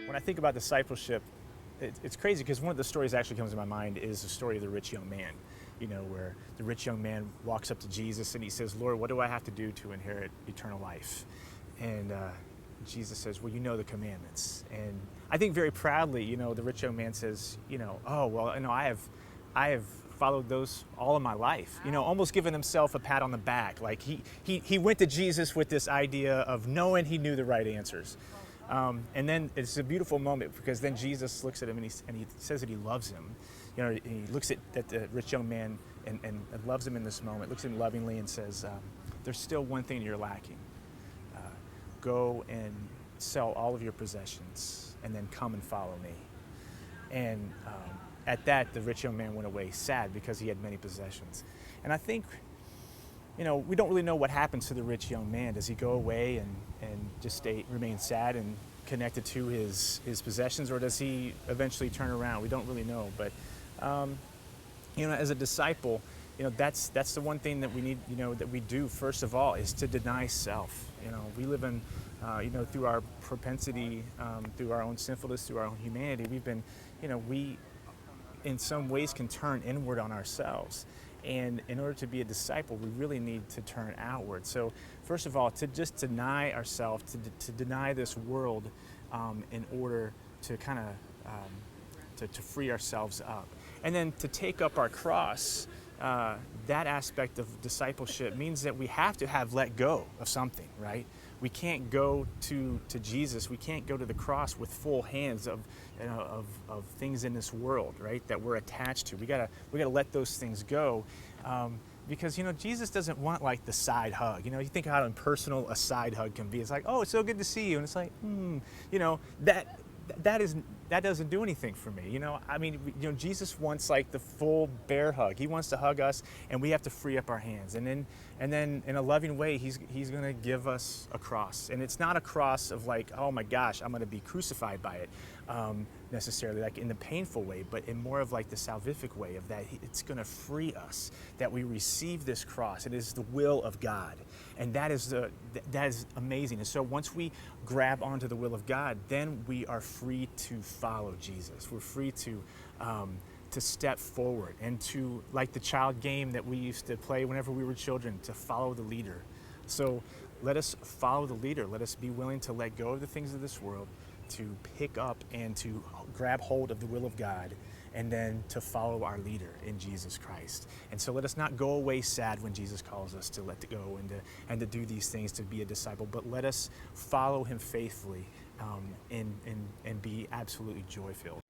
When I think about discipleship, it's crazy because one of the stories that actually comes to my mind is the story of the rich young man, where the rich young man walks up to Jesus and he says, Lord, what do I have to do to inherit eternal life? And Jesus says, well, you know the commandments. And I think very proudly, the rich young man says, oh, well, I have followed those all of my life, almost giving himself a pat on the back. Like he went to Jesus with this idea of knowing he knew the right answers. And then it's a beautiful moment because then Jesus looks at him and he says that he loves him. He looks at the rich young man and loves him in this moment, looks at him lovingly and says, there's still one thing you're lacking. Go and sell all of your possessions and then come and follow me. And at that, the rich young man went away sad because he had many possessions. And I think, we don't really know what happens to the rich young man. Does he go away and just remain sad and connected to his possessions, or does he eventually turn around? We don't really know. But, as a disciple, that's the one thing that we need, that we do first of all is to deny self. We live in, through our propensity, through our own sinfulness, through our own humanity, we've been, we in some ways can turn inward on ourselves. And in order to be a disciple, we really need to turn outward. So first of all, to just deny ourselves, to deny this world in order to kind of to free ourselves up. And then to take up our cross, that aspect of discipleship means that we have to have let go of something, right? We can't go to Jesus. We can't go to the cross with full hands of things in this world, right? That we're attached to. We gotta let those things go, because Jesus doesn't want like the side hug. You think how impersonal a side hug can be. It's like, oh, it's so good to see you, and it's like, that doesn't do anything for me. Jesus wants like the full bear hug. He wants to hug us, and we have to free up our hands. And then in a loving way, he's going to give us a cross. And it's not a cross of like, oh my gosh, I'm going to be crucified by it, necessarily, like in the painful way, but in more of like the salvific way of that it's going to free us, that we receive this cross. It is the will of God. And that is amazing. And so once we grab onto the will of God, then we are free to follow Jesus. We're free to step forward and to, like the child game that we used to play whenever we were children, to follow the leader. So let us follow the leader. Let us be willing to let go of the things of this world, to pick up and to grab hold of the will of God, and then to follow our leader in Jesus Christ. And so let us not go away sad when Jesus calls us to let go and to do these things, to be a disciple, but let us follow him faithfully and be absolutely joy-filled.